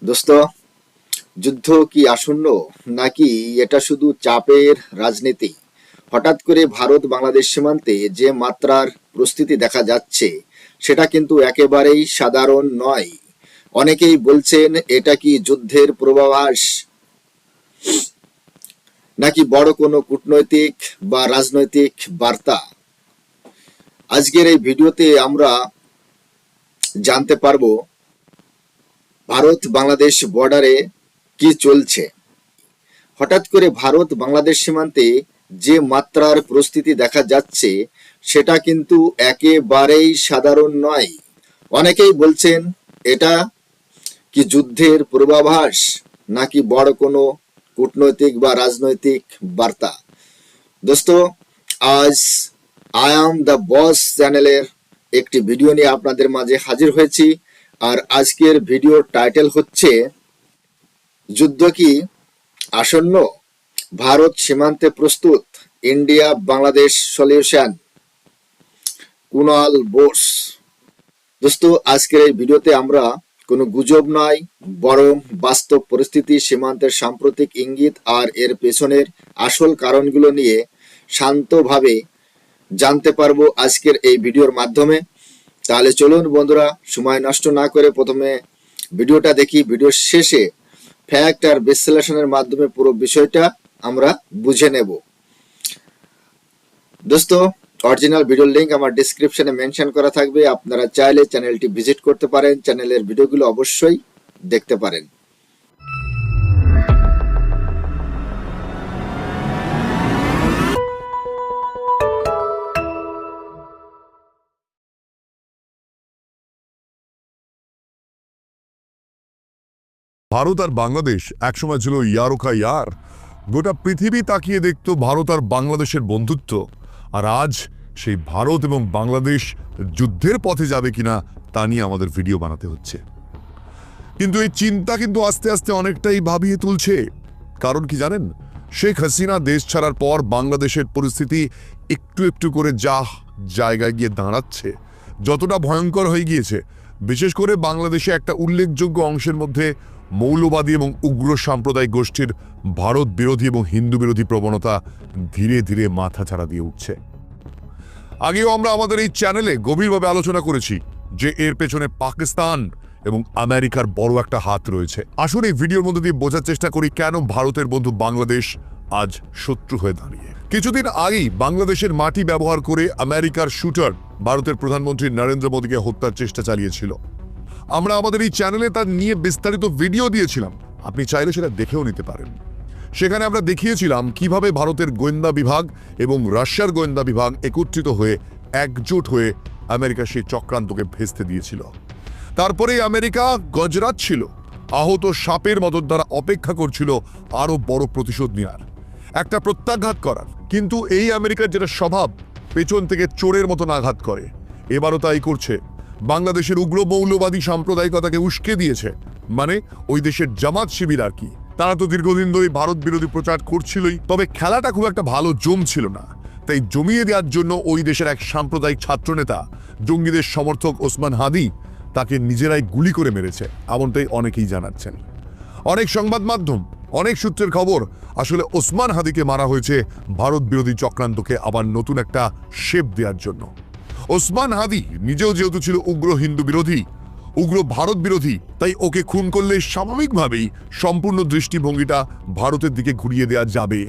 দোস্ত, যুদ্ধ কি আসন্ন নাকি এটা শুধু চাপের রাজনীতি? হঠাৎ করে ভারত বাংলাদেশ সীমান্তে যে মাত্রার প্রস্তুতি দেখা যাচ্ছে সেটা কিন্তু একেবারেই সাধারণ নয়। অনেকেই বলছেন এটা কি যুদ্ধের পূর্বাভাস নাকি বড় কোনো কূটনৈতিক বা রাজনৈতিক বার্তা। আজকের এই ভিডিওতে আমরা জানতে পারবো ভারত বাংলাদেশ বর্ডারে কি চলছে। হঠাৎ করে ভারত বাংলাদেশ সীমান্তে যে মাত্রার প্রস্তুতি দেখা যাচ্ছে সেটা কিন্তু একেবারেই সাধারণ নয়। অনেকেই বলছেন এটা কি যুদ্ধের পূর্বাভাস নাকি বড় কোনো কূটনৈতিক বা রাজনৈতিক বার্তা। দোস্ত, আজ আই অ্যাম দ্য বস চ্যানেলের একটি ভিডিও নিয়ে আপনাদের মাঝে হাজির হয়েছি। আর আজকের ভিডিওর টাইটেল হচ্ছে যুদ্ধ কি আসন্ন, ভারত সীমান্তে প্রস্তুত, ইন্ডিয়া বাংলাদেশ সলিউশন, কুণাল বোস। দোস্ত, আজকের এই ভিডিওতে আমরা কোনো গুজব নয় বরং বাস্তব পরিস্থিতি, সীমান্তের সাম্প্রতিক ইঙ্গিত আর এর পেছনের আসল কারণগুলো নিয়ে শান্তভাবে জানতে পারবো আজকের এই ভিডিওর মাধ্যমে। তাহলে চলুন বন্ধুরা, সময় নষ্ট না করে প্রথমে ভিডিওটা দেখি। ভিডিওর শেষে ফ্যাক্ট আর বিশ্লেষণের মাধ্যমে পুরো বিষয়টা আমরা বুঝে নেব। দোস্ত, অরিজিনাল ভিডিওর লিংক আমার ডেসক্রিপশনে মেনশন করা থাকবে, আপনারা চাইলে চ্যানেলটি ভিজিট করতে পারেন, চ্যানেলের ভিডিওগুলো অবশ্যই দেখতে পারেন। ভারত আর বাংলাদেশ একসময় ছিল ইয়ারোকা ইয়ার। গোটা পৃথিবী তাকিয়ে দেখত ভারত আর বাংলাদেশের বন্ধুত্ব। আর আজ সেই ভারত এবং বাংলাদেশ যুদ্ধের পথে যাবে কিনা তা নিয়ে আমাদের ভিডিও বানাতে হচ্ছে। কিন্তু এই চিন্তা কিন্তু আস্তে আস্তে অনেকটাই ভাবিয়ে তুলছে। কারণ কি জানেন, শেখ হাসিনা দেশ ছাড়ার পর বাংলাদেশের পরিস্থিতি একটু একটু করে যা জায়গায় গিয়ে দাঁড়াচ্ছে, যতটা ভয়ঙ্কর হয়ে গিয়েছে, বিশেষ করে বাংলাদেশে একটা উল্লেখযোগ্য অংশের মধ্যে মৌলবাদী এবং উগ্র সাম্প্রদায়িক গোষ্ঠীর ভারত বিরোধী এবং হিন্দু বিরোধী প্রবণতা ধীরে ধীরে মাথাচাড়া দিয়ে উঠছে। আগেও আমরা আমাদের এই চ্যানেলে গভীরভাবে আলোচনা করেছি যে এর পেছনে পাকিস্তান এবং আমেরিকার বড় একটা হাত রয়েছে। আসলে এই ভিডিওর মধ্যে দিয়ে বোঝার চেষ্টা করি কেন ভারতের বন্ধু বাংলাদেশ আজ শত্রু হয়ে দাঁড়িয়ে। কিছুদিন আগেই বাংলাদেশের মাটি ব্যবহার করে আমেরিকার শুটার ভারতের প্রধানমন্ত্রী নরেন্দ্র মোদীকে হত্যার চেষ্টা চালিয়েছিল। আমরা আমাদের এই চ্যানেলে তার নিয়ে বিস্তারিত ভিডিও দিয়েছিলাম, আপনি চাইলে সেটা দেখেও নিতে পারেন। সেখানে আমরা দেখিয়েছিলাম কিভাবে ভারতের গোয়েন্দা বিভাগ এবং রাশিয়ার গোয়েন্দা বিভাগ একত্রিত হয়ে একজোট হয়ে আমেরিকা সেই চক্রান্তকে ভেস্তে দিয়েছিল। তারপরে আমেরিকা গজরাত ছিল, আহত সাপের মদত দ্বারা অপেক্ষা করছিল আরো বড় প্রতিশোধ নেওয়ার, একটা প্রত্যাঘাত করার। কিন্তু এই আমেরিকার যেটা স্বভাব, পেছন থেকে চোরের মতন আঘাত করে, এবারও তাই করছে। বাংলাদেশের উগ্র মৌলবাদী সাম্প্রদায়িকতাকে উস্কে দিয়েছে। মানে ওই দেশের জামাত শিবির আর কি, তারা তো দীর্ঘদিন ধরে ভারত বিরোধী প্রচার করছিলই, তবে খেলাটা খুব একটা ভালো জমছিল না। তাই জমিয়ে দেওয়ার জন্য ওই দেশের এক সাম্প্রদায়িক ছাত্রনেতা, জঙ্গিদের সমর্থক ওসমান হাদি, তাকে নিজেরাই গুলি করে মেরেছে, এমনটাই অনেকেই জানাচ্ছেন। অনেক সংবাদ মাধ্যম, অনেক সূত্রের খবর, আসলে ওসমান হাদিকে মারা হয়েছে ভারত বিরোধী চক্রান্তকে আবার নতুন একটা শেপ দেওয়ার জন্য। ওসমান হাদি নিজেও যেহেতু ছিল উগ্র হিন্দু বিরোধী, উগ্র ভারত বিরোধী, তাই ওকে খুন করলে স্বাভাবিকভাবেই সম্পূর্ণ দৃষ্টিভঙ্গিটা ভারতের দিকে ঘুরিয়ে দেওয়া যাবে।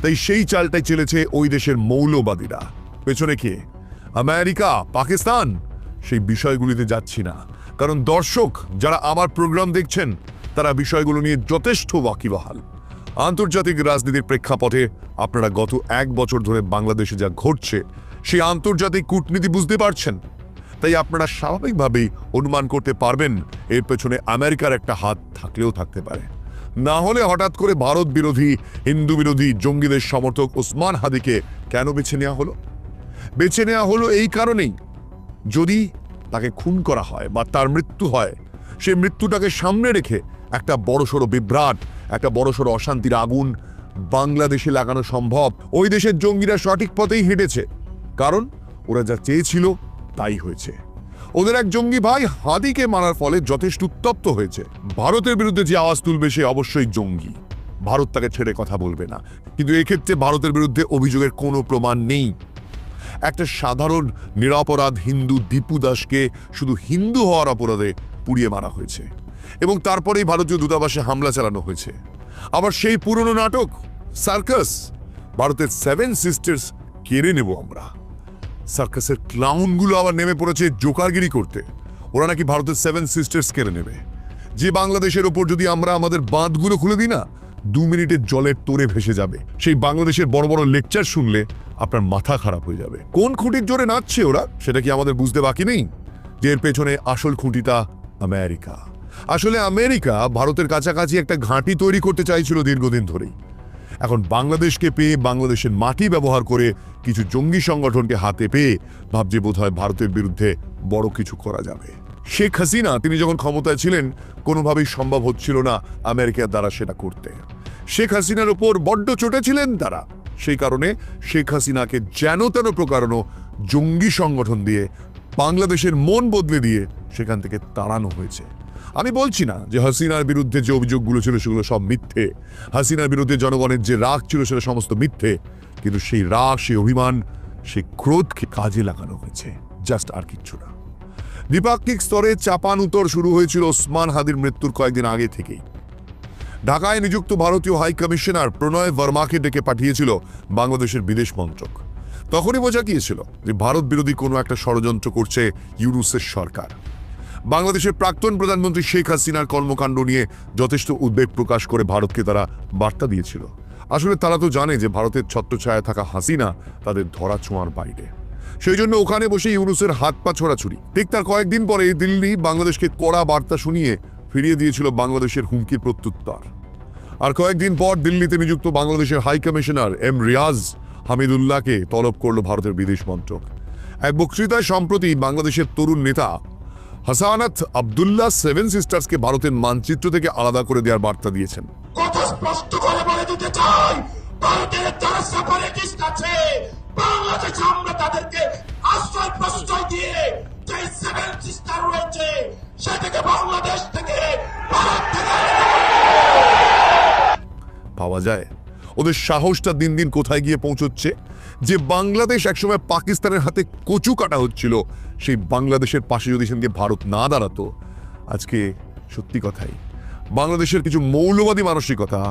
তাই সেই চালটাই চলেছে ওই দেশের মৌলবাদীরা। পেছনে কে? আমেরিকা, পাকিস্তান? সেই বিষয়গুলিতে যাচ্ছি না, কারণ দর্শক যারা আমার প্রোগ্রাম দেখছেন তারা বিষয়গুলো নিয়ে যথেষ্ট ওয়াকিবহাল। আন্তর্জাতিক রাজনীতির প্রেক্ষাপটে আপনারা গত 1 বছর ধরে বাংলাদেশে যা ঘটছে সেই আন্তর্জাতিক কূটনীতি বুঝতে পারছেন। তাই আপনারা স্বাভাবিকভাবেই অনুমান করতে পারবেন এর পেছনে আমেরিকার একটা হাত থাকলেও থাকতে পারে। না হলে হঠাৎ করে ভারত বিরোধী, হিন্দু বিরোধী জঙ্গিদের সমর্থক ওসমান হাদিকে কেন বেছে নেওয়া হলো? বেছে নেওয়া হলো এই কারণেই, যদি তাকে খুন করা হয় বা তার মৃত্যু হয়, সেই মৃত্যুটাকে সামনে রেখে একটা বড়সড় বিভ্রাট, একটা বড়সড় অশান্তির আগুন বাংলাদেশে লাগানো সম্ভব। ওই দেশের জঙ্গিরা সঠিক পথেই হেঁটেছে, কারণ ওরা যা চেয়েছিল তাই হয়েছে। ওদের এক জঙ্গি ভাই হাদিকে মারার ফলে যথেষ্ট উত্তপ্ত হয়েছে। ভারতের বিরুদ্ধে যে আওয়াজ তুলবে সে অবশ্যই জঙ্গি, ভারত তাকে ছেড়ে কথা বলবে না। কিন্তু এক্ষেত্রে ভারতের বিরুদ্ধে অভিযোগের কোনো প্রমাণ নেই। একটা সাধারণ নিরপরাধ হিন্দু দীপু দাসকে শুধু হিন্দু হওয়ার অপরাধে পুড়িয়ে মারা হয়েছে এবং তারপরেই ভারতীয় দূতাবাসে হামলা চালানো হয়েছে। আবার সেই পুরনো নাটক সার্কাস, ভারতের 7 সিস্টার্স কেড়ে নেব আমরা। সার্কাসের ক্লাউনগুলো আবার নেমে পড়েছে জোকারগিরি করতে। ওরা নাকি ভারতের 7 সিস্টার্স কেড়ে নেবে। যে বাংলাদেশের ওপর যদি আমরা আমাদের বাঁধগুলো খুলে দিই না, 2 মিনিটের জলের তোরে ভেসে যাবে। সেই বাংলাদেশের বড় বড় লেকচার শুনলে আপনার মাথা খারাপ হয়ে যাবে। কোন খুঁটির জোরে নাচছে ওরা সেটা কি আমাদের বুঝতে বাকি নেই? যে এর পেছনে আসল খুঁটিটা আমেরিকা। আসলে আমেরিকা ভারতের কাছাকাছি একটা ঘাঁটি তৈরি করতে চাইছিল দীর্ঘদিন ধরেই। এখন বাংলাদেশকে পেয়ে, বাংলাদেশের মাটি ব্যবহার করে কিছু জঙ্গি সংগঠনকে হাতে পেয়ে ভাবছে বোধহয় ভারতের বিরুদ্ধে বড় কিছু করা যাবে। শেখ হাসিনা তিনি যখন ক্ষমতায় ছিলেন কোনোভাবেই সম্ভব হচ্ছিল না আমেরিকার দ্বারা সেটা করতে। শেখ হাসিনার উপর বড্ড চটেছিলেন তারা। সেই কারণে শেখ হাসিনাকে যেন তেন প্রকারণ জঙ্গি সংগঠন দিয়ে বাংলাদেশের মন বদলে দিয়ে সেখান থেকে তাড়ানো হয়েছে। আমি বলছি না যে হাসিনার বিরুদ্ধে যে অভিযোগগুলো ছিল সেগুলো সব মিথ্যে, হাসিনার বিরুদ্ধে জনগণের যে রাগ ছিল সেটা সমস্ত মিথ্যে, কিন্তু সেই রাগ, সেই অভিমান, সেই ক্রোধকে কাজে লাগানো হয়েছে, জাস্ট আর কিচ্ছু না। দ্বিপাক্ষিক স্তরে চাপান উত্তর শুরু হয়েছিল ওসমান হাদির মৃত্যুর কয়েকদিন আগে থেকেই। ঢাকায় নিযুক্ত ভারতীয় হাই কমিশনার প্রণয় বর্মাকে ডেকে পাঠিয়েছিল বাংলাদেশের বিদেশ মন্ত্রক। তখনই বোঝা গিয়েছিল যে ভারত বিরোধী কোনো একটা ষড়যন্ত্র করছে ইউনূসের সরকার। বাংলাদেশের প্রাক্তন প্রধানমন্ত্রী শেখ হাসিনার কর্মকাণ্ড নিয়ে যথেষ্ট উদ্বেগ প্রকাশ করে ভারতকে তারা বার্তা দিয়েছিল। আসলে তারা তো জানে যে ভারতের ছত্রছায়া থাকা হাসিনা তাদের ধরা ছোঁয়ার বাইরে। সেই জন্য ওখানে বসে ইউনূসের হাত পা ছোড়াছুড়ি। ঠিক তার কয়েকদিন পরে দিল্লি বাংলাদেশকে কড়া বার্তা শুনিয়ে ফিরিয়ে দিয়েছিল বাংলাদেশের হুমকির প্রত্যুত্তর। আর কয়েকদিন পর দিল্লিতে নিযুক্ত বাংলাদেশের হাই কমিশনার এম রিয়াজ হামিদুল্লাহকে তলব করল ভারতের বিদেশ মন্ত্রক। এক বক্তৃতায় সম্প্রতি বাংলাদেশের তরুণ নেতা হাসানাত আব্দুল্লাহ 7 সিস্টার্সকে ভারতের মানচিত্র থেকে আলাদা করে দেওয়ার বার্তা দিয়েছেন। কথা স্পষ্ট করে বলে দিতে চাই, ভারতের যারা সেপারেটিস্ট আছে বাংলাদেশে আমরা তাদেরকে আশ্রয় প্রশ্রয় দিয়ে যে 7 সিস্টার রয়েছে সেটাকে বাংলাদেশ থেকে, ভারত থেকে পাওয়া যায়। ওদের সাহসটা দিন দিন কোথায় গিয়ে পৌঁছচ্ছে? যে বাংলাদেশ একসময় পাকিস্তানের হাতে কচু কাটা হচ্ছিল, সেই বাংলাদেশের পাশে যদি সেদিকে ভারত না দাঁড়াতো, আজকে সত্যি কথাই বাংলাদেশের কিছু মৌলবাদী মানসিকতা,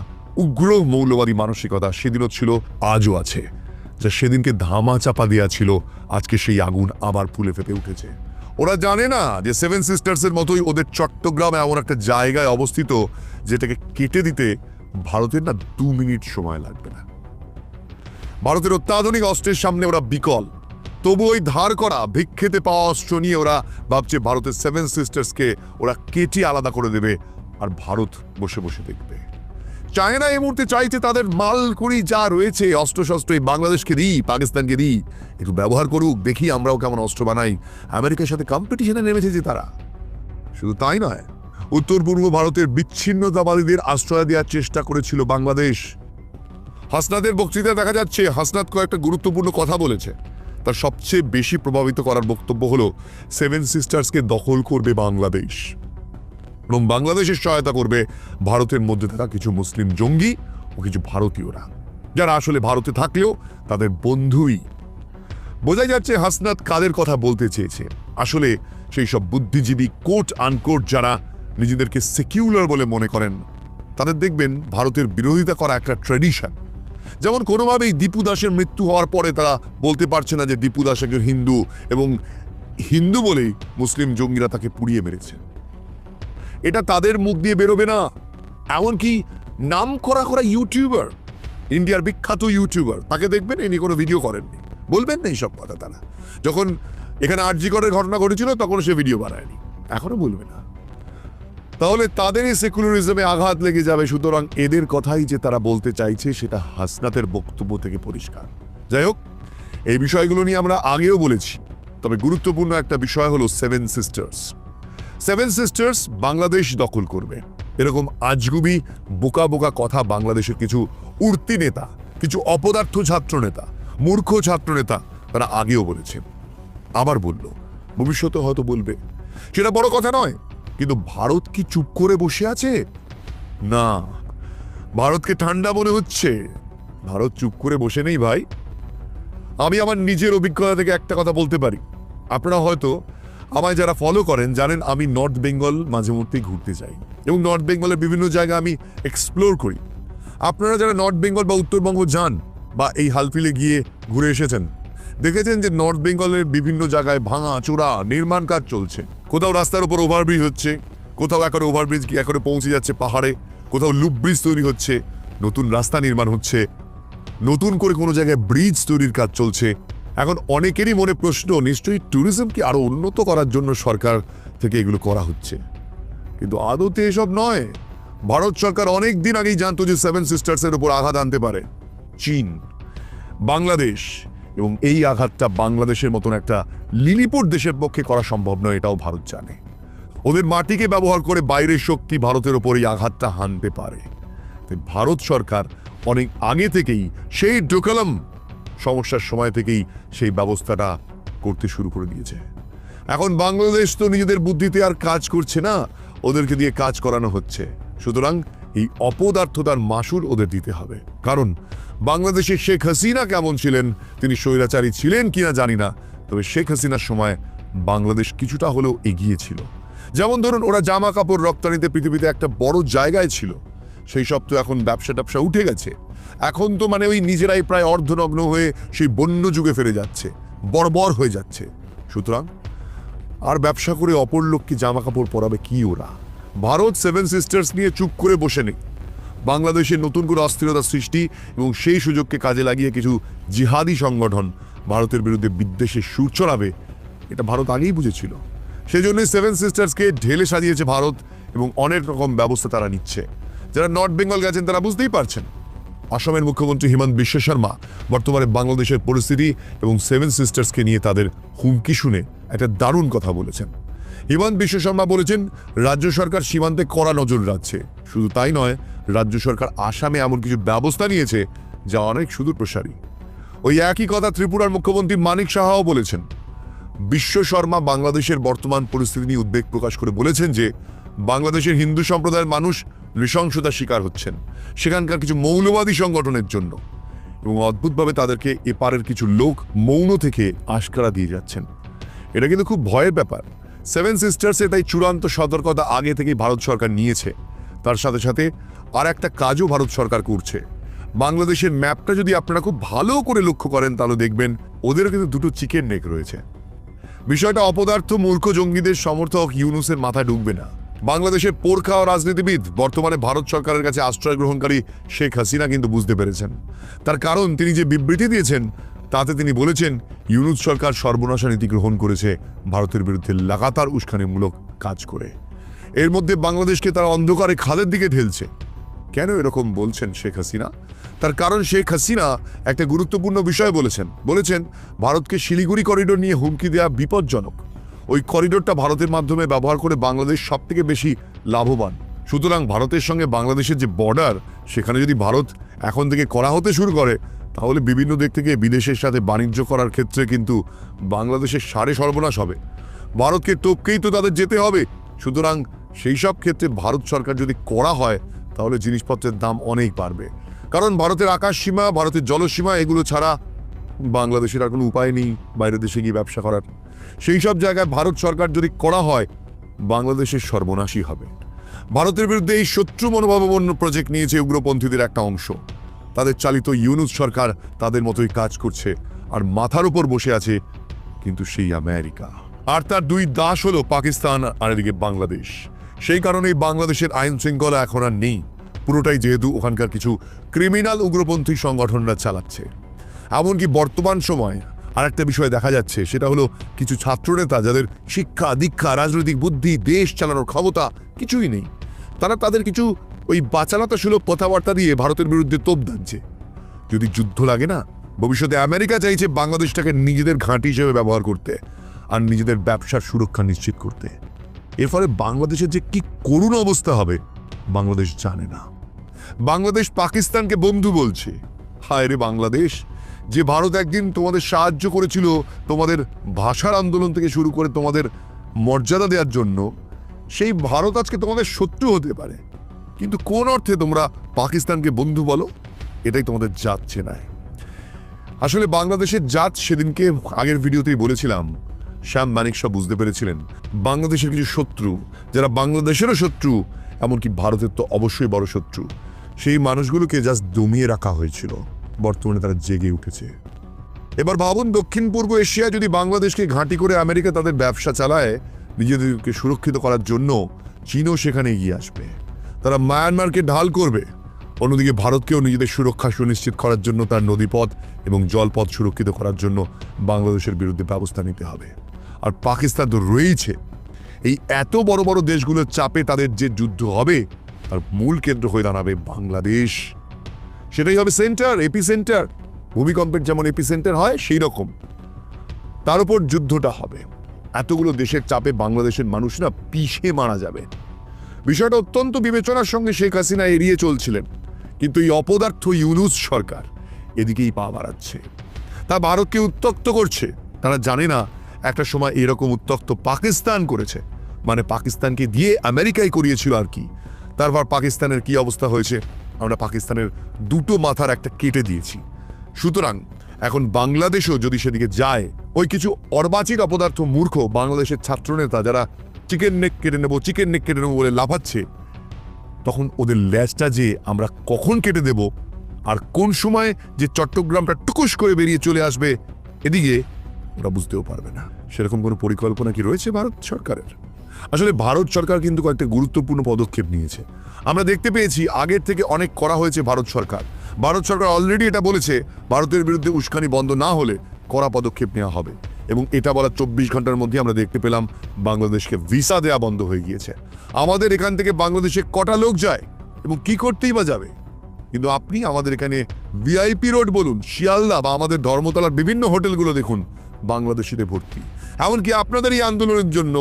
উগ্র মৌলবাদী মানসিকতা সেদিনও ছিল, আজও আছে। যা সেদিনকে ধামা চাপা দেওয়া ছিল, আজকে সেই আগুন আবার ফুলে ফেপে উঠেছে। ওরা জানে না যে 7 সিস্টার্সের মতোই ওদের চট্টগ্রাম এমন একটা জায়গায় অবস্থিত যেটাকে কেটে দিতে ভারতের না 2 মিনিট সময় লাগবে না। ভারতের অত্যাধুনিক অস্ত্রের সামনে ওরা বিকল, তবু ওই ধার করা ভিক্ষেতে পাওয়া অস্ত্র নিয়ে ওরা ভাবছে ভারতের 7 সিস্টার্সকে ওরা কেটে আলাদা করে দেবে, আর ভারত বসে বসে দেখবে। চায়না এই মুহূর্তে চাইছে তাদের মালকুড়ি যা রয়েছে অস্ত্রশস্ত্র এই বাংলাদেশকে দিই, পাকিস্তানকে দিই, একটু ব্যবহার করুক, দেখি আমরাও কেমন অস্ত্র বানাই। আমেরিকার সাথে কম্পিটিশনে নেমেছে যে তারা। শুধু তাই নয়, উত্তর পূর্ব ভারতের বিচ্ছিন্নতাবাদীদের আশ্রয় দেওয়ার চেষ্টা করেছিল বাংলাদেশ। হাসনাতের বক্তৃতায় দেখা যাচ্ছে হাসনাত কয়েকটা গুরুত্বপূর্ণ কথা বলেছে। তার সবচেয়ে বেশি প্রভাবিত করার বক্তব্য হলো 7 সিস্টার্সকে দখল করবে বাংলাদেশ এবং বাংলাদেশের সহায়তা করবে ভারতের মধ্যে থাকা কিছু মুসলিম জঙ্গি ও কিছু ভারতীয়রা, যারা আসলে ভারতে থাকলেও তাদের বন্ধুই। বোঝাই যাচ্ছে হাসনাত কাদের কথা বলতে চেয়েছে। আসলে সেই সব বুদ্ধিজীবী কোট আনকোট যারা নিজেদেরকে সেকিউলার বলে মনে করেন, তাদের দেখবেন ভারতের বিরোধিতা করা একটা ট্র্যাডিশন। যেমন কোনোভাবেই দীপু দাসের মৃত্যু হওয়ার পরে তারা বলতে পারছে না যে দীপু দাস একজন হিন্দু এবং হিন্দু বলেই মুসলিম জঙ্গিরা তাকে পুড়িয়ে মেরেছে। এটা তাদের মুখ দিয়ে বেরোবে না। এমনকি নাম করা ইউটিউবার, ইন্ডিয়ার বিখ্যাত ইউটিউবার, তাকে দেখবেন ইনি কোনো ভিডিও করেননি, বলবেন না এইসব কথা। তারা যখন এখানে আরজিকরের ঘটনা ঘটেছিল তখন সে ভিডিও বানায়নি, এখনো বলবে না। তাহলে তাদের এই সেকুলারিজমে আঘাত লেগে যাবে। সুতরাং এদের কথাই যে তারা বলতে চাইছে সেটা হাসনাতের বক্তব্য থেকে পরিষ্কার। যাই হোক, এই বিষয়গুলো নিয়ে আমরা আগেও বলেছি, তবে গুরুত্বপূর্ণ একটা বিষয় হলো 7 সিস্টার্স। 7 সিস্টার্স বাংলাদেশ দখল করবে, এরকম আজগুবি বোকা বোকা কথা বাংলাদেশের কিছু উর্তি নেতা, কিছু অপদার্থ ছাত্র নেতা, মূর্খ ছাত্র নেতা তারা আগেও বলেছে, আবার বলল। ভবিষ্যতে হয়তো বলবে, সেটা বড় কথা নয়। কিন্তু ভারত কি চুপ করে বসে আছে? না, ভারতকে ঠান্ডা মনে হচ্ছে। ভারত চুপ করে বসে নেই ভাই। আমি আমার নিজের অভিজ্ঞতা থেকে একটা কথা বলতে পারি। আপনারা হয়তো আমায় যারা ফলো করেন জানেন আমি নর্থ বেঙ্গল মাঝে মধ্যেই ঘুরতে যাই এবং নর্থ বেঙ্গলের বিভিন্ন জায়গা আমি এক্সপ্লোর করি। আপনারা যারা নর্থ বেঙ্গল বা উত্তরবঙ্গ যান বা এই হালফিলে গিয়ে ঘুরে এসেছেন, দেখেছেন যে নর্থ বেঙ্গলের বিভিন্ন জায়গায় ভাঙা চোরা নির্মাণ কাজ চলছে। কোথাও রাস্তার উপর ওভারব্রিজ হচ্ছে, কোথাও একরে ওভারব্রিজ গিয়ে একরে পৌঁছে যাচ্ছে পাহাড়ে, কোথাও লুপ ব্রিজ তৈরি হচ্ছে, নতুন রাস্তা নির্মাণ হচ্ছে, নতুন করে কোনো জায়গায় ব্রিজ তৈরির কাজ চলছে। এখন অনেকেরই মনে প্রশ্ন, নিশ্চয়ই ট্যুরিজমকে আরো উন্নত করার জন্য সরকার থেকে এগুলো করা হচ্ছে, কিন্তু আদতে এসব নয়। ভারত সরকার অনেক দিন আগেই জানতো যে সেভেন সিস্টার্সের উপর আঘাত আনতে পারে চীন, বাংলাদেশ, এবং এই আঘাতটা বাংলাদেশের মতন একটা লিলিপুট দেশের পক্ষে করা সম্ভব নয়, এটাও ভারত জানে। ওদের মাটিকে ব্যবহার করে বাইরের শক্তি ভারতের ওপর এই আঘাতটা হানতে পারে। তাই ভারত সরকার অনেক আগে থেকেই সেই ডোকালাম সমস্যার সময় থেকেই সেই ব্যবস্থাটা করতে শুরু করে দিয়েছে। এখন বাংলাদেশ তো নিজেদের বুদ্ধিতে আর কাজ করছে না, ওদেরকে দিয়ে কাজ করানো হচ্ছে। সুতরাং এই অপদার্থতার মাসুল ওদের দিতে হবে। কারণ বাংলাদেশের শেখ হাসিনা কেমন ছিলেন, তিনি স্বৈরাচারী ছিলেন কিনা জানি না, তবে শেখ হাসিনার সময় বাংলাদেশ কিছুটা হলেও এগিয়ে ছিল। যেমন ধরুন, ওরা জামা কাপড় রপ্তানিতে পৃথিবীতে একটা বড় জায়গায় ছিল, সেই সব তো এখন ব্যবসা ট্যাবসা উঠে গেছে। এখন তো মানে ওই নিজেরাই প্রায় অর্ধনগ্ন হয়ে সেই বন্য যুগে ফিরে যাচ্ছে, বর্বর হয়ে যাচ্ছে। সুতরাং আর ব্যবসা করে অপর লোককে জামা কাপড় পরাবে কি ওরা? ভারত সেভেন সিস্টার্স নিয়ে চুপ করে বসে নেই। বাংলাদেশে নতুন করে অস্থিরতা সৃষ্টি এবং সেই সুযোগকে কাজে লাগিয়ে কিছু জিহাদি সংগঠন ভারতের বিরুদ্ধে বিদ্বেষের সুর চড়াবে, এটা ভারত আগেই বুঝেছিল। সেজন্যই সেভেন সিস্টার্সকে ঢেলে সাজিয়েছে ভারত এবং অনেক রকম ব্যবস্থা তারা নিচ্ছে। যারা নর্থ বেঙ্গল গেছেন তারা বুঝতেই পারছেন। আসামের মুখ্যমন্ত্রী হিমন্ত বিশ্ব শর্মা বর্তমানে বাংলাদেশের পরিস্থিতি এবং সেভেন সিস্টার্সকে নিয়ে তাদের হুমকি শুনে একটা দারুণ কথা বলেছেন। হিমন্ত বিশ্ব শর্মা বলেছেন, রাজ্য সরকার সীমান্তে কড়া নজর রাখছে। শুধু তাই নয়, রাজ্য সরকার আসামে এমন কিছু ব্যবস্থা নিয়েছে যা অনেক সুদূর প্রসারী। ওই একই কথা ত্রিপুরার মুখ্যমন্ত্রী মানিক সাহাও বলেছেন। বিশ্ব শর্মা বাংলাদেশের বর্তমান পরিস্থিতি নিয়ে উদ্বেগ প্রকাশ করে বলেছেন যে বাংলাদেশের হিন্দু সম্প্রদায়ের মানুষ নৃশংসতার শিকার হচ্ছেন সেখানকার কিছু মৌলবাদী সংগঠনের জন্য, এবং অদ্ভুতভাবে তাদেরকে এপারের কিছু লোক মৌন থেকে আশকারা দিয়ে যাচ্ছেন। এটা কিন্তু খুব ভয়ের ব্যাপার। সেভেন সিস্টার্সে তাই চূড়ান্ত সতর্কতা আগে থেকেই ভারত সরকার নিয়েছে। তার সাথে সাথে আর একটা কাজও ভারত সরকার করছে। বাংলাদেশের ম্যাপটা যদি আপনারা খুব ভালো করে লক্ষ্য করেন তাহলে দেখবেন ওদেরও কিন্তু দুটো চিকেন নেক রয়েছে। বিষয়টা অপদার্থ মূর্খ জঙ্গিদের সমর্থক ইউনুসের মাথায় ঢুকবে না। বাংলাদেশের পোরখা ও রাজনীতিবিদ বর্তমানে ভারত সরকারের কাছে আশ্রয় গ্রহণকারী শেখ হাসিনা কিন্তু বুঝতে পেরেছেন। তার কারণ তিনি যে বিবৃতি দিয়েছেন তাতে তিনি বলেছেন ইউনুস সরকার সর্বনাশা নীতি গ্রহণ করেছে ভারতের বিরুদ্ধে লাগাতার উস্কানিমূলক কাজ করে। এর মধ্যে বাংলাদেশকে তারা অন্ধকারে খাদের দিকে ঠেলছে। কেন এরকম বলছেন শেখ হাসিনা? তার কারণ শেখ হাসিনা একটা গুরুত্বপূর্ণ বিষয় বলেছেন ভারতকে শিলিগুড়ি করিডোর নিয়ে হুমকি দেওয়া বিপজ্জনক। ওই করিডোরটা ভারতের মাধ্যমে ব্যবহার করে বাংলাদেশ সব থেকে বেশি লাভবান। সুতরাং ভারতের সঙ্গে বাংলাদেশের যে বর্ডার, সেখানে যদি ভারত এখন থেকে করা হতে শুরু করে তাহলে বিভিন্ন দিক থেকে বিদেশের সাথে বাণিজ্য করার ক্ষেত্রে কিন্তু বাংলাদেশের সাড়ে সর্বনাশ হবে। ভারতকে টপকেই তো তাদের যেতে হবে। সুতরাং সেই সব ক্ষেত্রে ভারত সরকার যদি করা হয় তাহলে জিনিসপত্রের দাম অনেক বাড়বে। কারণ ভারতের আকাশ সীমা, ভারতের জলসীমা, এগুলো ছাড়া বাংলাদেশের আর কোনো উপায় নেই বাইরের দেশে গিয়ে ব্যবসা করার। সেই সব জায়গায় ভারত সরকার যদি করা হয় বাংলাদেশের সর্বনাশই হবে। ভারতের বিরুদ্ধে এই শত্রু মনোভাবাপন্ন প্রজেক্ট নিয়েছে উগ্রপন্থীদের একটা অংশ। তাদের চালিত ইউনুস সরকার তাদের মতোই কাজ করছে, আর মাথার উপর বসে আছে কিন্তু সেই আমেরিকা। আর তার দুই দাস হলো পাকিস্তান আর এদিকে বাংলাদেশ। সেই কারণেই বাংলাদেশের আইন শৃঙ্খলা এখন আর নেই, পুরোটাই যেহেতু ওখানকার কিছু ক্রিমিনাল উগ্রপন্থী সংগঠনরা চালাচ্ছে। এমনকি বর্তমান সময় আর একটা বিষয় দেখা যাচ্ছে, সেটা হলো কিছু ছাত্রনেতা যাদের শিক্ষা দীক্ষা, রাজনৈতিক বুদ্ধি, দেশ চালানোর ক্ষমতা কিছুই নেই, তারা তাদের কিছু ওই বাচালতা সুলভ কথাবার্তা দিয়ে ভারতের বিরুদ্ধে তোপ দাচ্ছে। যদি যুদ্ধ লাগে না, ভবিষ্যতে আমেরিকা চাইছে বাংলাদেশটাকে নিজেদের ঘাঁটি হিসেবে ব্যবহার করতে আর নিজেদের ব্যবসার সুরক্ষা নিশ্চিত করতে। এর ফলে বাংলাদেশের যে কি করুণ অবস্থা হবে বাংলাদেশ জানে না। বাংলাদেশ পাকিস্তানকে বন্ধু বলছে। হায় রে বাংলাদেশ, যে ভারত একদিন তোমাদের সাহায্য করেছিল তোমাদের ভাষার আন্দোলন থেকে শুরু করে তোমাদের মর্যাদা দেওয়ার জন্য, সেই ভারত আজকে তোমাদের শত্রু হতে পারে। কিন্তু কোন অর্থে তোমরা পাকিস্তানকে বন্ধু বলো? এটাই তোমাদের জাত চেনায়। আসলে বাংলাদেশের জাত সেদিনকে আগের ভিডিওতেই বলেছিলাম, শ্যাম মানিক সব বুঝতে পেরেছিলেন। বাংলাদেশের কিছু শত্রু, যারা বাংলাদেশেরও শত্রু, এমনকি ভারতের তো অবশ্যই বড় শত্রু, সেই মানুষগুলোকে জাস্ট দমিয়ে রাখা হয়েছিল। বর্তমানে তারা জেগে উঠেছে। এবার ভাবুন, দক্ষিণ পূর্ব এশিয়ায় যদি বাংলাদেশকে ঘাঁটি করে আমেরিকা তাদের ব্যবসা চালায় নিজেদেরকে সুরক্ষিত করার জন্য, চীনও সেখানে এগিয়ে আসবে। তারা মায়ানমারকে ঢাল করবে। অন্যদিকে ভারতকেও নিজেদের সুরক্ষা সুনিশ্চিত করার জন্য তার নদীপথ এবং জলপথ সুরক্ষিত করার জন্য বাংলাদেশের বিরুদ্ধে ব্যবস্থা নিতে হবে। আর পাকিস্তান তো রয়েছে। এই এত বড় বড় দেশগুলোর চাপে তাদের যে যুদ্ধ হবে তার মূল কেন্দ্র হয়ে দাঁড়াবে বাংলাদেশ। সেটাই হবে সেন্টার, এপি সেন্টার। ভূমিকম্পের যেমন এপি সেন্টার হয় সেই রকম তার উপর যুদ্ধটা হবে। এতগুলো দেশের চাপে বাংলাদেশের মানুষরা পিষে মারা যাবে। বিষয়টা অত্যন্ত বিবেচনার সঙ্গে শেখ হাসিনা এড়িয়ে চলছিলেন, কিন্তু এই অপদার্থ ইউনূস সরকার এদিকেই পা বাড়াচ্ছে। তা ভারতকে উত্তক্ত করছে। তারা জানে না একটা সময় এরকম উত্তক্ত পাকিস্তান করেছে, মানে পাকিস্তানকে দিয়ে আমেরিকায় করিয়েছিল আর কি। তারপর পাকিস্তানের কি অবস্থা হয়েছে, আমরা পাকিস্তানের দুটো মাথার একটা কেটে দিয়েছি। সুতরাং এখন বাংলাদেশও যদি সেদিকে যায়, ওই কিছু অর্বাচীন অপদার্থ মূর্খ বাংলাদেশের ছাত্রনেতা যারা চিকেন নেক কেটে নেবো বলে লাফাচ্ছে, তখন ওদের ল্যাজটা যে আমরা কখন কেটে দেব আর কোন সময় যে চট্টগ্রামটা টুকুস করে বেরিয়ে চলে আসবে এদিকে, ওরা বুঝতেও পারবে না। সেরকম কোনো পরিকল্পনা কি রয়েছে ভারত সরকারের? আসলে ভারত সরকার কিন্তু কয়েকটা গুরুত্বপূর্ণ পদক্ষেপ নিয়েছে। আমরা দেখতে পেয়েছি আগের থেকে অনেক করা হয়েছে ভারত সরকার। ভারত সরকার অলরেডি এটা বলেছে, ভারতের বিরুদ্ধে উস্কানি বন্ধ না হলে কড়া পদক্ষেপ নেওয়া হবে। এবং এটা বলার 24 ঘন্টার মধ্যে আমরা দেখতে পেলাম বাংলাদেশকে ভিসা দেওয়া বন্ধ হয়ে গিয়েছে। আমাদের এখান থেকে বাংলাদেশে কটা লোক যায় এবং কি করতেই বা যাবে? কিন্তু আপনি আমাদের এখানে ভিআইপি রোড বলুন, শিয়ালদা বা আমাদের ধর্মতলার বিভিন্ন হোটেলগুলো দেখুন বাংলাদেশিতে ভর্তি। এমনকি আপনাদের এই আন্দোলনের জন্য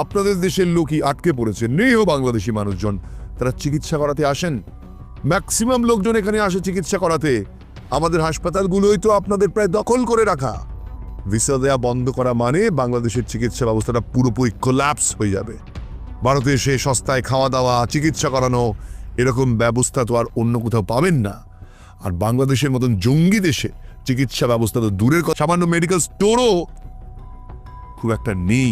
আপনাদের দেশের লোকই আটকে পড়েছে, নিরীহ বাংলাদেশি মানুষজন। তারা চিকিৎসা করাতে আসেন, ম্যাক্সিমাম লোকজন এখানে আসে চিকিৎসা করাতে। আমাদের হাসপাতালগুলোই তো আপনাদের প্রায় দখল করে রাখা। ভিসা দেওয়া বন্ধ করা মানে বাংলাদেশের চিকিৎসা ব্যবস্থাটা পুরোপুরি কোল্যাপস হয়ে যাবে। ভারতে এসে সস্তায় খাওয়া দাওয়া, চিকিৎসা করানো, এরকম ব্যবস্থা তো আর অন্য কোথাও পাবেন না। আর বাংলাদেশের মতন জঙ্গি দেশে চিকিৎসা ব্যবস্থা তো দূরের কথা, সামান্য মেডিকেল স্টোরও খুব একটা নেই,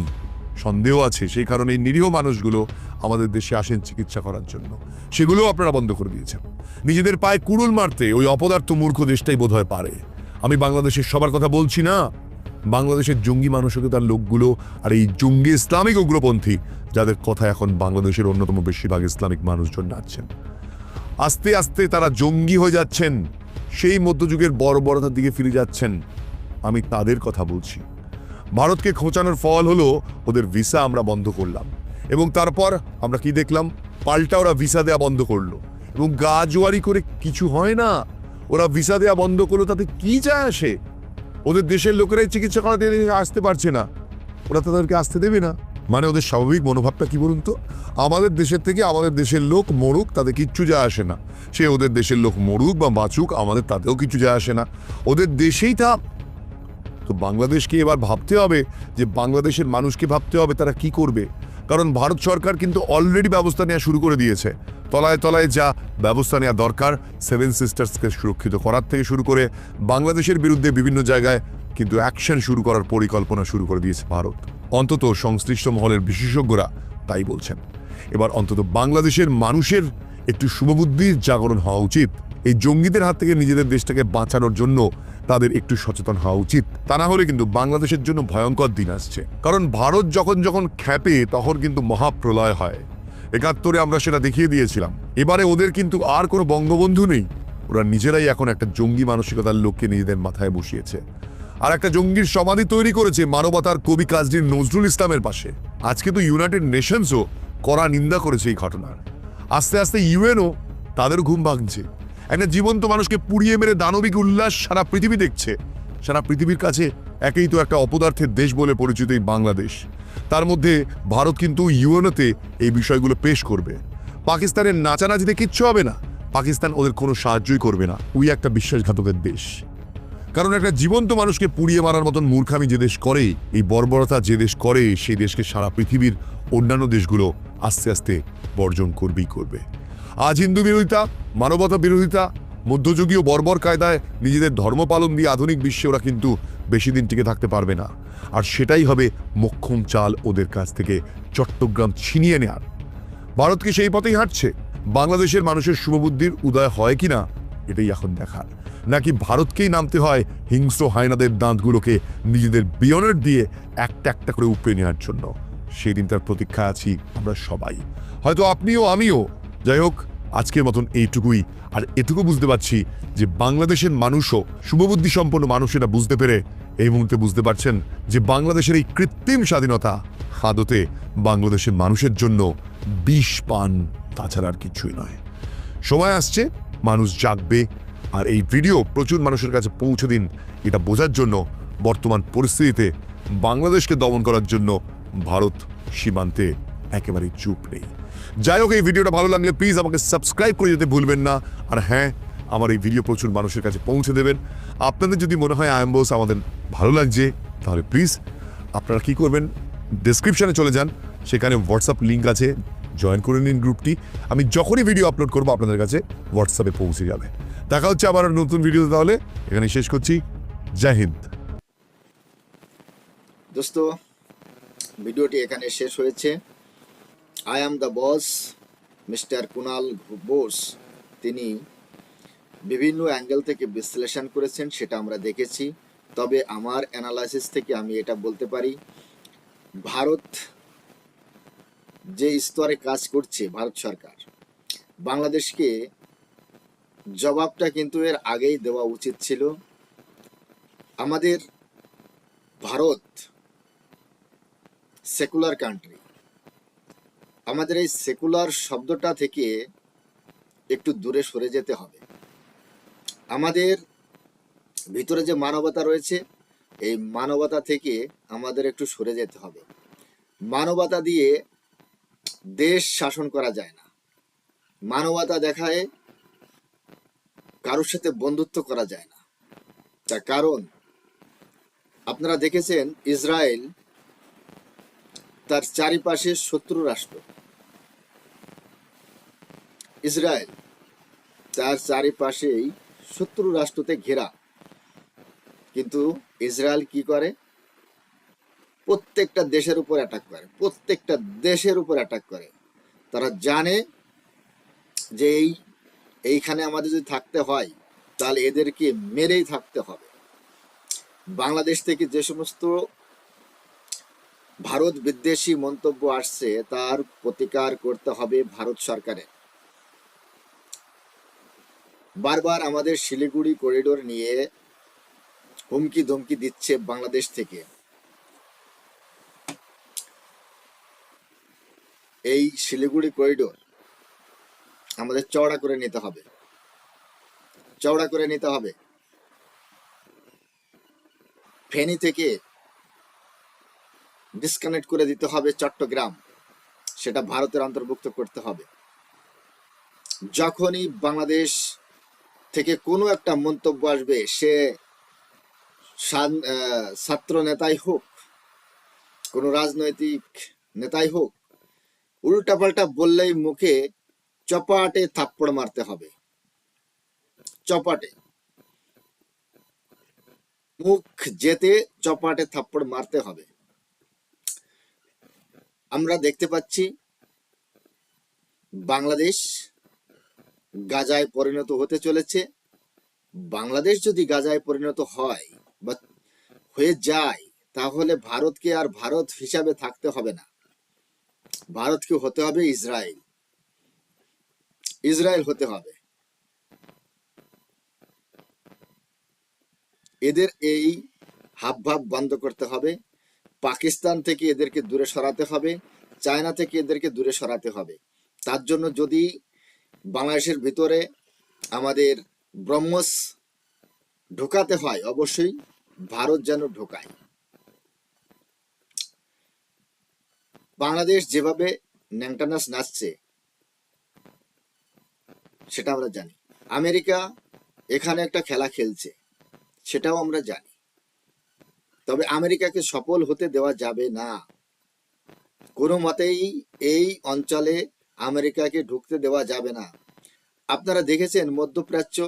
সন্দেহ আছে। সেই কারণে এই নিরীহ মানুষগুলো আমাদের দেশে আসেন চিকিৎসা করার জন্য, সেগুলোও আপনারা বন্ধ করে দিয়েছেন। নিজেদের পায়ে কুড়ুল মারতে ওই অপদার্থ মূর্খ দেশটাই বোধহয় পারে। আমি বাংলাদেশের সবার কথা বলছি না, বাংলাদেশের জঙ্গি মানসিকতার লোকগুলো আর এই জঙ্গি ইসলামিক উগ্রপন্থী যাদের কথা এখন বাংলাদেশের অন্যতম বেশিরভাগ ইসলামিক মানুষজন নাচছেন, আস্তে আস্তে তারা জঙ্গি হয়ে যাচ্ছেন, সেই মধ্যযুগের বর্বরতার দিকে ফিরে যাচ্ছেন। আমি তাদের কথা বলছি। ভারতকে খোঁচানোর ফল হলো ওদের ভিসা আমরা বন্ধ করলাম, এবং তারপর আমরা কি দেখলাম, পাল্টা ওরা ভিসা দেওয়া বন্ধ করলো। এবং গা জোয়ারি করে কিছু হয় না, ওরা ভিসা দেওয়া বন্ধ করলো, তাতে কি যায় আসে? ওদের দেশের লোকেরাই চিকিৎসা করাতে আসতে পারছে না, ওরা তাদেরকে আসতে দেবে না। মানে ওদের স্বাভাবিক মনোভাবটা কি বলুন তো? আমাদের দেশের থেকে আমাদের দেশের লোক মরুক, তাতে কিচ্ছু যায় আসে না। সে ওদের দেশের লোক মরুক বা বাঁচুক, আমাদের তাতেও কিছু যায় আসে না, ওদের দেশেই থাক। তো বাংলাদেশকে এবার ভাবতে হবে যে বাংলাদেশের মানুষকে ভাবতে হবে তারা কি করবে। কারণ ভারত সরকার কিন্তু অলরেডি ব্যবস্থা নেওয়া শুরু করে দিয়েছে। তলায় তলায় যা ব্যবস্থা নেওয়া দরকার, সেভেন সিস্টার্সকে সুরক্ষিত করার থেকে শুরু করে বাংলাদেশের বিরুদ্ধে বিভিন্ন জায়গায় কিন্তু অ্যাকশন শুরু করার পরিকল্পনা শুরু করে দিয়েছে ভারত। অন্তত সংশ্লিষ্ট মহলের বিশেষজ্ঞরা তাই বলছেন। এবার অন্তত বাংলাদেশের মানুষের একটু শুভবুদ্ধির জাগরণ হওয়া উচিত। এই জঙ্গিদের হাত থেকে নিজেদের দেশটাকে বাঁচানোর জন্য তাদের একটু সচেতন হওয়া উচিত। তা না হলে কিন্তু বাংলাদেশের জন্য ভয়ঙ্কর দিন আসছে। কারণ ভারত যখন যখন খ্যাপে তখন কিন্তু মহাপ্রলয় হয়। ৭১ আমরা সেটা দেখিয়ে দিয়েছিলাম। এবারে ওদের কিন্তু আর কোনো বঙ্গবন্ধু নেই, ওরা নিজেরাই এখন একটা জঙ্গি মানসিকতার লোককে নিজেদের মাথায় বসিয়েছে। আর একটা জঙ্গির সমাধি তৈরি করেছে মানবতার কবি কাজী নজরুল ইসলামের পাশে। আজকে তো ইউনাইটেড নেশনসও কড়া নিন্দা করেছে এই ঘটনার। আস্তে আস্তে ইউএনও তাদের ঘুম ভাঙছে। একটা জীবন্ত মানুষকে পুড়িয়ে মেরে দানবিক উল্লাস সারা পৃথিবী দেখছে। সারা পৃথিবীর কাছে একেই তো একটা অপদার্থের দেশ বলে পরিচিত এই বাংলাদেশ। তার মধ্যে ভারত কিন্তু ইউএনওতে এই বিষয়গুলো পেশ করবে। পাকিস্তানের নাচানাচিতে কিচ্ছু হবে না, পাকিস্তান ওদের কোনো সাহায্যই করবে না, ওই একটা বিশ্বাসঘাতকের দেশ। কারণ একটা জীবন্ত মানুষকে পুড়িয়ে মারার মতন মূর্খামি যে দেশ করে, এই বর্বরতা যে দেশ করে, সেই দেশকে সারা পৃথিবীর অন্যান্য দেশগুলো আস্তে আস্তে বর্জন করবেই করবে। আজ হিন্দু বিরোধিতা, মানবতা বিরোধিতা, মধ্যযুগীয় বর্বর কায়দায় নিজেদের ধর্ম পালন দিয়ে আধুনিক বিশ্বে ওরা কিন্তু বেশি দিন টিকে থাকতে পারবে না। আর সেটাই হবে মোক্ষম চাল ওদের কাছ থেকে চট্টগ্রাম ছিনিয়ে নেয়ার। ভারত কি সেই পথেই হাঁটছে? বাংলাদেশের মানুষের শুভবুদ্ধির উদয় হয় কিনা এটাই এখন দেখার, নাকি ভারতকেই নামতে হয় হিংস্র হায়নাদের দাঁতগুলোকে নিজেদের বিয়নের দিয়ে একটা একটা করে উপড়ে নেওয়ার জন্য। সেই দিনটার প্রতীক্ষায় আছি আমরা সবাই, হয়তো আপনিও আমিও। যাই হোক, আজকের মতন এইটুকুই। আর এটুকু বুঝতে পারছি যে বাংলাদেশের মানুষও, শুভবুদ্ধি সম্পন্ন মানুষ এটা বুঝতে পেরে এই মুহূর্তে বুঝতে পারছেন যে বাংলাদেশের এই কৃত্রিম স্বাধীনতা আদতে বাংলাদেশের মানুষের জন্য বিষ পান, তাছাড়া আর কিছুই নয়। সময় আসছে, মানুষ জাগবে। আর এই ভিডিও প্রচুর মানুষের কাছে পৌঁছে দিন, এটা বোঝার জন্য বর্তমান পরিস্থিতিতে বাংলাদেশকে দমন করার জন্য ভারত সীমান্তে একেবারেই চুপ নেই। যাই হোক, এই ভিডিওটা ভালো লাগলে প্লিজ আমাকে সাবস্ক্রাইব করে যেতে ভুলবেন না। আর হ্যাঁ, আমার এই ভিডিও প্রচুর মানুষের কাছে পৌঁছে দেবেন। আপনাদের যদি মনে হয় আয়াম বোস আমাদের ভালো লাগছে, তাহলে প্লিজ আপনারা কি করবেন, ডেসক্রিপশনে চলে যান, সেখানে হোয়াটসঅ্যাপ লিঙ্ক আছে, জয়েন করে নিন গ্রুপটি। আমি যখনই ভিডিও আপলোড করবো আপনাদের কাছে হোয়াটসঅ্যাপে পৌঁছে যাবে। দেখা হচ্ছে আবার নতুন ভিডিওতে, তাহলে এখানে শেষ করছি। জয় হিন্দ। দোস্ত, ভিডিওটি এখানে শেষ হয়েছে। I am the boss, mister Kunal Bose তিনি বিভিন্ন অ্যাঙ্গেল থেকে বিশ্লেষণ করেছেন, সেটা আমরা দেখেছি। তবে আমার অ্যানালাইসিস থেকে আমি এটা বলতে পারি, ভারত যে স্তরে কাজ করছে, ভারত সরকার বাংলাদেশকে জবাবটা কিন্তু এর আগেই দেওয়া উচিত ছিল। আমাদের ভারত সেকুলার কান্ট্রি, আমাদের এই সেকুলার শব্দটা থেকে একটু দূরে সরে যেতে হবে। আমাদের ভিতরে যে মানবতা রয়েছে, এই মানবতা থেকে আমাদের একটু সরে যেতে হবে। মানবতা দিয়ে দেশ শাসন করা যায় না, মানবতা দেখায় কারোর সাথে বন্ধুত্ব করা যায় না। তার কারণ আপনারা দেখেছেন, ইসরায়েল তার চারিপাশে শত্রু রাষ্ট্র, ইসরায়েল তার চারিপাশেই শত্রু রাষ্ট্রতে ঘেরা, কিন্তু ইসরায়েল কি করে, প্রত্যেকটা দেশের উপর অ্যাটাক করে, প্রত্যেকটা দেশের উপর অ্যাটাক করে। তারা জানে যে এইখানে আমাদের যদি থাকতে হয় তাহলে এদেরকে মেরেই থাকতে হবে। বাংলাদেশ থেকে যে সমস্ত ভারত বিদ্বেষী মন্তব্য আসছে তার প্রতিকার করতে হবে ভারত সরকারের। বারবার আমাদের শিলিগুড়ি করিডোর নিয়ে হুমকি ধমকি দিচ্ছে বাংলাদেশ থেকে। এই শিলিগুড়ি করিডোর আমাদের চওড়া করে নিতে হবে, চওড়া করে নিতে হবে। ফেনী থেকে ডিসকানেক্ট করে দিতে হবে চট্টগ্রাম, সেটা ভারতের অন্তর্ভুক্ত করতে হবে। যখনই বাংলাদেশ থেকে কোনো একটা মন্তব্য আসবে, সে ছাত্র নেতাই হোক, কোনো রাজনৈতিক নেতাই হোক, উল্টাপাল্টা বললেই মুখে চপাটে থাপ্পড় মারতে হবে, চপাটে মুখ যেতে চপাটে থাপ্পড় মারতে হবে। আমরা দেখতে পাচ্ছি বাংলাদেশ গাজায় পরিণত হতে চলেছে। বাংলাদেশ যদি গাজায় পরিণত হয় বা হয়ে যায়, তাহলে ভারতকে আর ভারত হিসাবে থাকতে হবে না, ভারতকে হতে হবে ইসরায়েল, ইসরায়েল হতে হবে। এদের এই হাবভাব বন্ধ করতে হবে। পাকিস্তান থেকে এদেরকে দূরে সরাতে হবে, চায়না থেকে এদেরকে দূরে সরাতে হবে। তার জন্য যদি বাংলাদেশের ভিতরে আমাদের ব্রহ্মস ঢোকাতে হয়, অবশ্যই ভারত যেন ঢোকায়। বাংলাদেশ যেভাবে ন্যাংটানাস নাচছে সেটা আমরা জানি। আমেরিকা এখানে একটা খেলা খেলছে, সেটাও আমরা জানি। তবে আমেরিকাকে সফল হতে দেওয়া যাবে না, কোনো মতেই এই অঞ্চলে আমেরিকাকে ঢুকতে দেওয়া যাবে না। আপনারা দেখেছেন মধ্যপ্রাচ্য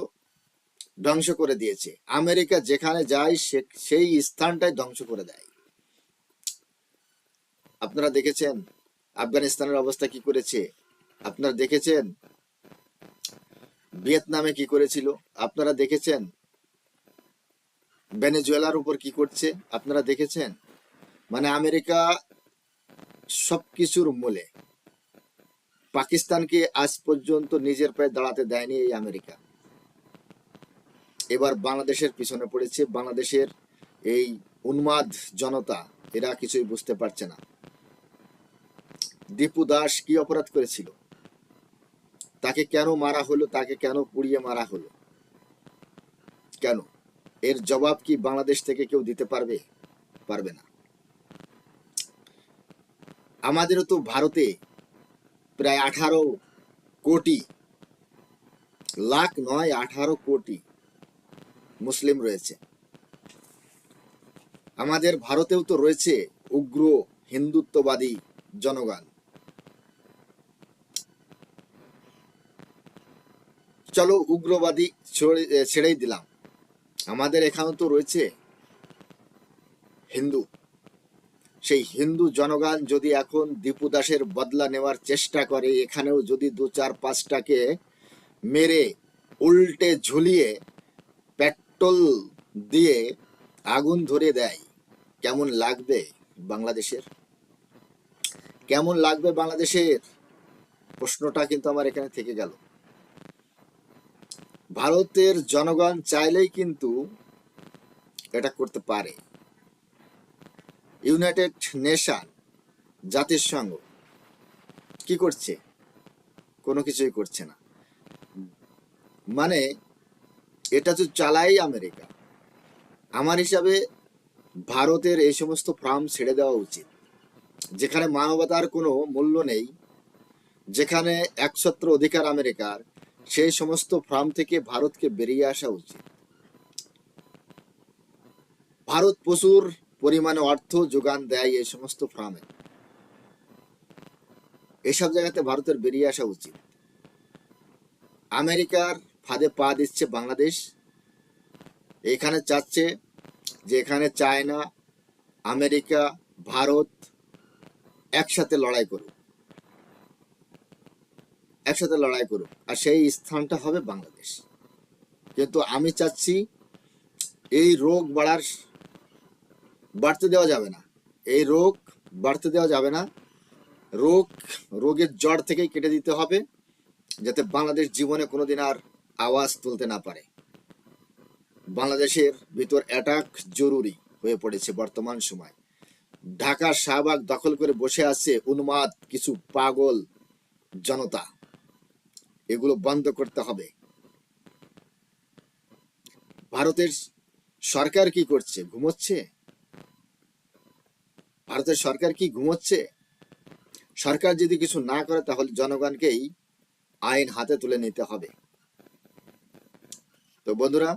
ধ্বংস করে দিয়েছে, আমেরিকা যেখানে যায় সেই স্থানটাই ধ্বংস করে দেয়। আপনারা দেখেছেন আফগানিস্তানের অবস্থা কি করেছে, আপনারা দেখেছেন ভিয়েতনামে কি করেছিল, আপনারা দেখেছেন ভেনেজুয়েলার উপর কি করছে, আপনারা দেখেছেন। মানে আমেরিকা সবকিছুর মূলে। পাকিস্তানকে আজ পর্যন্ত নিজের পায়ে দাঁড়াতে দেয়নি এই আমেরিকা। এবার বাংলাদেশের পিছনে পড়েছে। বাংলাদেশের এই উন্মাদ জনতা, এরা কিছুই বুঝতে পারছে না। দীপু দাস কি অপরাধ করেছিল, তাকে কেন মারা হলো, তাকে কেন পুড়িয়ে মারা হলো, কেন? এর জবাব কি বাংলাদেশ থেকে কেউ দিতে পারবে? পারবে না। আমাদেরও তো ভারতে প্রায় 18 কোটি, লাখ নয় 18 কোটি মুসলিম রয়েছে। আমাদের ভারতেও তো রয়েছে উগ্র হিন্দুত্ববাদী জনগণ। চলো উগ্রবাদী ছেড়েই দিলাম, আমাদের এখানেও তো রয়েছে হিন্দু। সেই হিন্দু জনগণ যদি এখন দীপু দাসের বদলা নেওয়ার চেষ্টা করে, এখানেও যদি 2-4-5টাকে মেরে উল্টে ঝুলিয়ে পেট্রোল দিয়ে আগুন ধরে দেয়, কেমন লাগবে বাংলাদেশের? কেমন লাগবে বাংলাদেশের? প্রশ্নটা কিন্তু আমার এখানে থেকে গেল। ভারতের জনগণ চাইলেই কিন্তু এটা করতে পারে। ইউনাইটেড নেশন, জাতিসংঘ কি করছে? কোনো কিছুই করছে না। মানে এটা তো চালাই আমেরিকা। আমার হিসাবে ভারতের এই সমস্ত ফার্ম ছেড়ে দেওয়া উচিত, যেখানে মানবতার কোনো মূল্য নেই, যেখানে একছত্র অধিকার আমেরিকার, সেই সমস্ত ফার্ম থেকে ভারতকে বেরিয়ে আসা উচিত। ভারত প্রচুর পরিমাণে অর্থ যোগান দেয় এই সমস্ত ফার্মে, এসব জায়গাতে ভারতের বেরিয়ে আসা উচিত। আমেরিকার ফাঁদে পা দিচ্ছে বাংলাদেশ। এখানে চাচ্ছে যে এখানে চায়না, আমেরিকা, ভারত একসাথে লড়াই করুক, একসাথে লড়াই করুক, আর সেই স্থানটা হবে বাংলাদেশ। কিন্তু আমি চাচ্ছি এই রোগ বাড়তে দেওয়া যাবে না, এই রোগ বাড়তে দেওয়া যাবে না। রোগের জড় থেকেই কেটে দিতে হবে, যাতে বাংলাদেশ জীবনে কোনোদিন আর আওয়াজ তুলতে না পারে। বাংলাদেশের ভিতর অ্যাটাক জরুরি হয়ে পড়েছে বর্তমান সময়। ঢাকা শাহবাগ দখল করে বসে আছে উন্মাদ কিছু পাগল জনতা, এগুলো বন্ধ করতে হবে। ভারতের সরকার কি করছে? ঘুমোচ্ছে? ভারতের সরকার কি ঘুমোচ্ছে? সরকার যদি কিছু না করে তাহলে জনগণকেই আইন হাতে তুলে নিতে হবে। তো বন্ধুরা,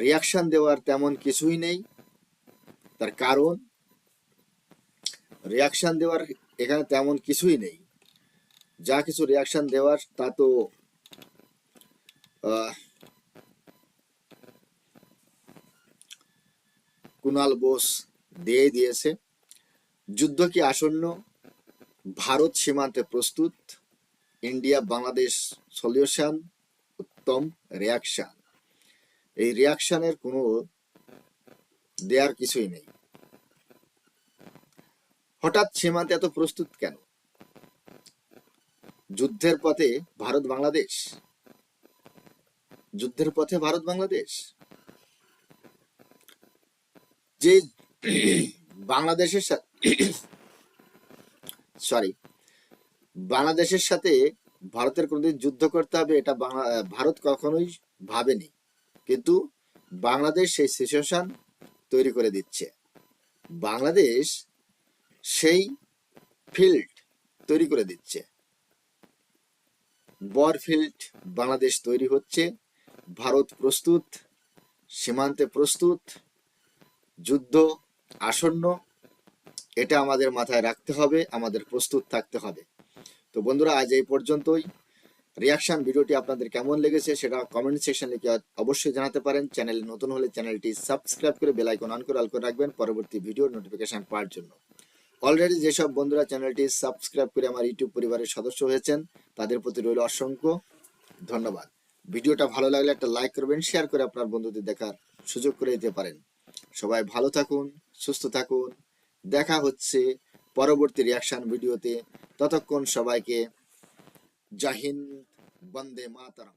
রিয়াকশন দেওয়ার তেমন কিছুই নেই। তার কারণ রিয়াকশন দেওয়ার এখানে তেমন কিছুই নেই। যা কিছু রিয়াকশন দেওয়ার তা তো কুনাল বোস দিয়ে দিয়েছে। যুদ্ধ কি আসন্ন? ভারত সীমান্তে প্রস্তুত, ইন্ডিয়া বাংলাদেশ সলিউশন, উত্তম রিয়াকশন। এই রিয়াকশনের কোনো দেয়ার কিছুই নেই। হঠাৎ সীমান্তে এত প্রস্তুত কেন? যুদ্ধের পথে ভারত বাংলাদেশ, যুদ্ধের পথে ভারত বাংলাদেশ। যে বাংলাদেশের সাথে বাংলাদেশের সাথে ভারতের কোনোদিন যুদ্ধ করতে হবে এটা ভারত কখনোই ভাবেনি, কিন্তু বাংলাদেশ সেই সিচুয়েশন তৈরি করে দিচ্ছে। বাংলাদেশ সেই ফিল্ড তৈরি করে দিচ্ছে। বর ফিল্ড বাংলাদেশ তৈরি হচ্ছে। ভারত প্রস্তুত, সীমান্তে প্রস্তুত, যুদ্ধ আসন্ন, এটা আমাদের মাথায় রাখতে হবে, আমাদের প্রস্তুত থাকতে হবে। তো বন্ধুরা, আজ এই পর্যন্তই। রিয়াকশন ভিডিওটি আপনাদের কেমন লেগেছে সেটা কমেন্ট সেকশন লিখে অবশ্যই জানাতে পারেন। চ্যানেলে নতুন হলে চ্যানেলটি সাবস্ক্রাইব করে বেল আইকন অন করে অল করে রাখবেন পরবর্তী ভিডিওর নোটিফিকেশন পাওয়ার জন্য। অলরেডি যেসব বন্ধুরা চ্যানেলটি সাবস্ক্রাইব করে আমার ইউটিউব পরিবারের সদস্য হয়েছেন তাদের প্রতি রইল অসংখ্য ধন্যবাদ। ভিডিওটা ভালো লাগলে একটা লাইক করবেন, শেয়ার করে আপনার বন্ধুদের দেখার সুযোগ করে দিতে পারেন। সবাই ভালো থাকুন, সুস্থ থাকুন। দেখা হচ্ছে পরবর্তী রিয়াকশন ভিডিওতে। ততক্ষণ সবাইকে জয় হিন্দ, বন্দে মাতরম।